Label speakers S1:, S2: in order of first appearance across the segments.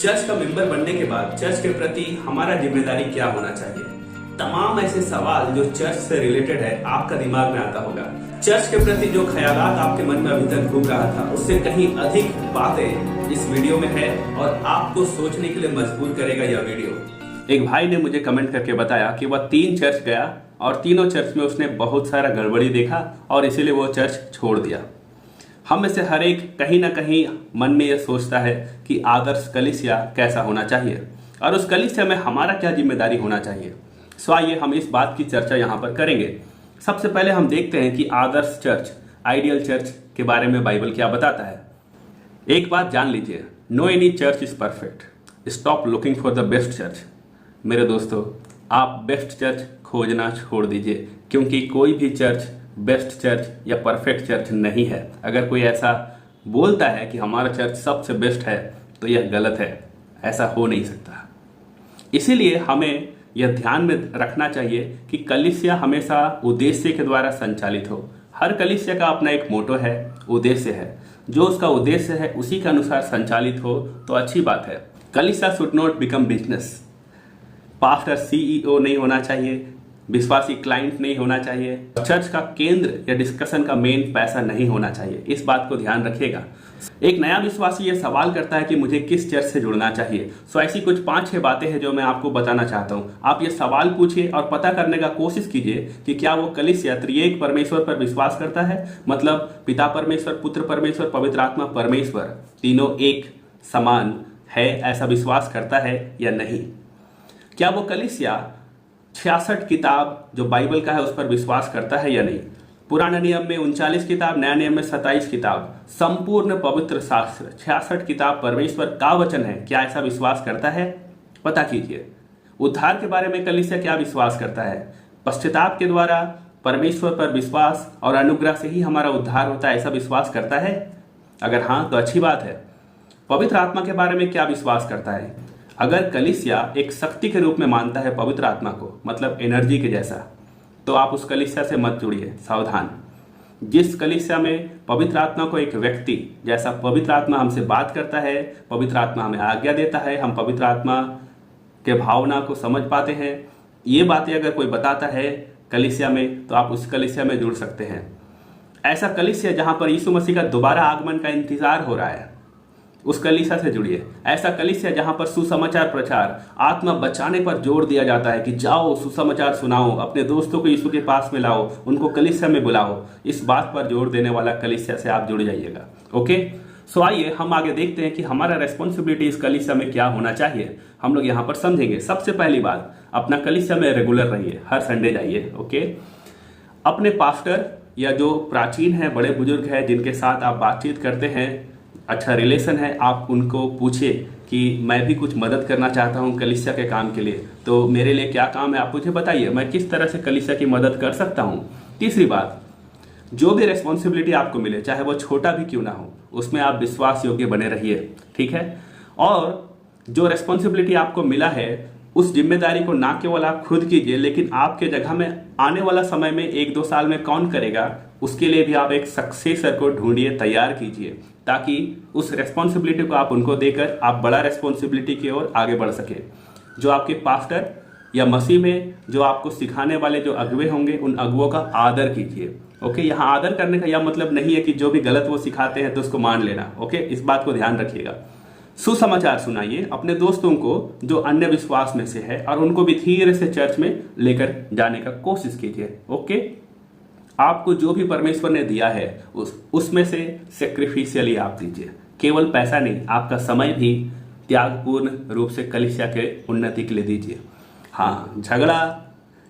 S1: Church का member बनने के बाद चर्च के प्रति हमारा जिम्मेदारी क्या होना चाहिए। तमाम ऐसे सवाल जो चर्च से रिलेटेड है आपका दिमाग में आता होगा। चर्च के प्रति जो ख्यालात आपके मन में अभी तक घूम रहा था उससे कहीं अधिक बातें इस वीडियो में है और आपको सोचने के लिए मजबूर करेगा यह वीडियो। एक भाई ने मुझे कमेंट करके बताया कि वह 3 चर्च गया और तीनों चर्च में उसने बहुत सारा गड़बड़ी देखा और इसीलिए वो चर्च छोड़ दिया। हम में से हर एक कहीं ना कहीं मन में यह सोचता है कि आदर्श कलीसिया कैसा होना चाहिए और उस कलीसिया में हमारा क्या जिम्मेदारी होना चाहिए। सो आइए हम इस बात की चर्चा यहाँ पर करेंगे। सबसे पहले हम देखते हैं कि आदर्श चर्च, आइडियल चर्च के बारे में बाइबल क्या बताता है। एक बात जान लीजिए, no any church is perfect, stop looking for the best church. मेरे दोस्तों, आप बेस्ट चर्च खोजना छोड़ दीजिए, क्योंकि कोई भी चर्च बेस्ट चर्च या परफेक्ट चर्च नहीं है। अगर कोई ऐसा बोलता है कि हमारा चर्च सबसे बेस्ट है तो यह गलत है, ऐसा हो नहीं सकता। इसीलिए हमें यह ध्यान में रखना चाहिए कि कलीसिया हमेशा उद्देश्य के द्वारा संचालित हो। हर कलीसिया का अपना एक मोटो है, उद्देश्य है। जो उसका उद्देश्य है उसी के अनुसार संचालित हो तो अच्छी बात है। कलीसिया should not become business. Pastor CEO नहीं होना चाहिए, विश्वासी क्लाइंट नहीं होना चाहिए, चर्च का केंद्र या डिस्कशन का मेन पैसा नहीं होना चाहिए। इस बात को ध्यान रखिएगा। एक नया विश्वासी ये सवाल करता है कि मुझे किस चर्च से जुड़ना चाहिए। सो ऐसी कुछ 5-6 बातें हैं जो मैं आपको बताना चाहता हूँ। आप ये सवाल पूछिए और पता करने का कोशिश कीजिए कि क्या वो कलीसिया त्रिएक परमेश्वर पर विश्वास करता है, मतलब पिता परमेश्वर, पुत्र परमेश्वर, पवित्र आत्मा परमेश्वर, तीनों एक समान है, ऐसा विश्वास करता है या नहीं। क्या वो कलीसिया 66 किताब जो बाइबल का है उस पर विश्वास करता है या नहीं। पुराने नियम में 39 किताब, नया नियम में 27 किताब, संपूर्ण पवित्र शास्त्र 66 किताब परमेश्वर का वचन है। क्या ऐसा विश्वास करता है? पता कीजिए। उद्धार के बारे में कलीसिया क्या विश्वास करता है? पश्चाताप के द्वारा परमेश्वर पर विश्वास और अनुग्रह से ही हमारा उद्धार होता है, ऐसा विश्वास करता है? अगर हाँ तो अच्छी बात है। पवित्र आत्मा के बारे में क्या विश्वास करता है? अगर कलीसिया एक शक्ति के रूप में मानता है पवित्र आत्मा को, मतलब एनर्जी के जैसा, तो आप उस कलीसिया से मत जुड़िए, सावधान। जिस कलीसिया में पवित्र आत्मा को एक व्यक्ति जैसा पवित्र आत्मा हमसे बात करता है, पवित्र आत्मा हमें आज्ञा देता है, हम पवित्र आत्मा के भावना को समझ पाते हैं, ये बातें अगर कोई बताता है कलीसिया में तो आप उस कलीसिया में जुड़ सकते हैं। ऐसा कलीसिया जहां पर यीशु मसीह का दोबारा आगमन का इंतजार हो रहा है, उस कलीसिया से जुड़िए। ऐसा कलीसिया जहां पर सुसमाचार प्रचार, आत्मा बचाने पर जोर दिया जाता है कि जाओ सुसमाचार सुनाओ, अपने दोस्तों को यीशु के पास में लाओ, उनको कलीसिया में बुलाओ, इस बात पर जोर देने वाला कलीसिया से आप जुड़ जाइएगा। ओके, सो आइए हम आगे देखते हैं कि हमारा रेस्पॉन्सिबिलिटी इस कलीसिया में क्या होना चाहिए। हम लोग यहाँ पर समझेंगे। सबसे पहली बात, अपना कलीसिया में रेगुलर रहिए, हर संडे जाइए। ओके, अपने पास्टर या जो प्राचीन है, बड़े बुजुर्ग है जिनके साथ आप बातचीत करते हैं, अच्छा रिलेशन है, आप उनको पूछिए कि मैं भी कुछ मदद करना चाहता हूं कलीसिया के काम के लिए, तो मेरे लिए क्या काम है आप मुझे बताइए, मैं किस तरह से कलीसिया की मदद कर सकता हूं। तीसरी बात, जो भी रेस्पॉन्सिबिलिटी आपको मिले, चाहे वो छोटा भी क्यों ना हो, उसमें आप विश्वास योग्य बने रहिए, ठीक है। और जो रेस्पॉन्सिबिलिटी आपको मिला है उस जिम्मेदारी को ना केवल आप खुद कीजिए, लेकिन आपके जगह में आने वाला समय में 1-2 साल में कौन करेगा, उसके लिए भी आप एक सक्सेसर को ढूंढिए, तैयार कीजिए, ताकि उस रेस्पॉन्सिबिलिटी को आप उनको देकर आप बड़ा रेस्पॉन्सिबिलिटी की ओर आगे बढ़ सके। जो आपके पास्टर या मसीह में जो आपको सिखाने वाले जो अगुवे होंगे, उन अगुवों का आदर कीजिए। ओके, यहाँ आदर करने का यह मतलब नहीं है कि जो भी गलत वो सिखाते हैं तो उसको मान लेना। ओके, इस बात को ध्यान रखिएगा। सुसमाचार सुनाइए अपने दोस्तों को जो अन्य विश्वास में से है और उनको भी धीरे से चर्च में लेकर जाने का कोशिश कीजिए। ओके, आपको जो भी परमेश्वर ने दिया है उसमें से सैक्रिफिशियली आप दीजिए। केवल पैसा नहीं, आपका समय भी त्यागपूर्ण रूप से कलीसिया के उन्नति के लिए दीजिए। हाँ, झगड़ा,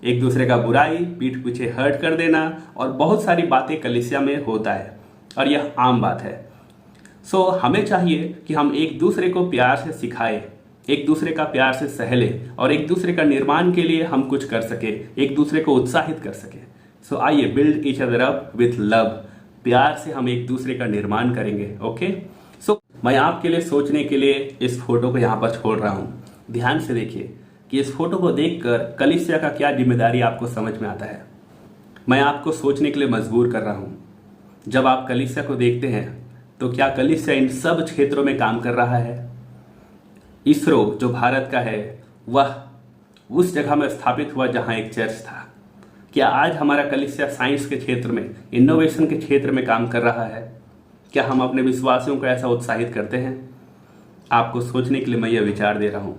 S1: एक दूसरे का बुराई, पीठ पीछे हर्ट कर देना और बहुत सारी बातें कलीसिया में होता है और यह आम बात है। सो हमें चाहिए कि हम एक दूसरे को प्यार से सिखाएं, एक दूसरे का प्यार से सहले और एक दूसरे का निर्माण के लिए हम कुछ कर सके, एक दूसरे को उत्साहित कर सके। सो आइए build each other up with love, प्यार से हम एक दूसरे का निर्माण करेंगे। ओके, सो मैं आपके लिए सोचने के लिए इस फोटो को यहाँ पर छोड़ रहा हूँ। ध्यान से देखिए कि इस फोटो को देखकर कलीसिया का क्या जिम्मेदारी आपको समझ में आता है। मैं आपको सोचने के लिए मजबूर कर रहा हूँ। जब आप कलीसिया को देखते हैं तो क्या कलीसिया इन सब क्षेत्रों में काम कर रहा है? इसरो जो भारत का है वह उस जगह में स्थापित हुआ जहां एक चर्च था। क्या आज हमारा कलीसिया साइंस के क्षेत्र में, इनोवेशन के क्षेत्र में काम कर रहा है? क्या हम अपने विश्वासियों को ऐसा उत्साहित करते हैं? आपको सोचने के लिए मैं यह विचार दे रहा हूं।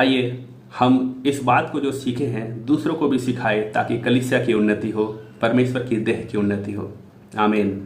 S1: आइए हम इस बात को जो सीखे हैं दूसरों को भी सिखाएं ताकि कलीसिया की उन्नति हो, परमेश्वर की देह की उन्नति हो। आमीन।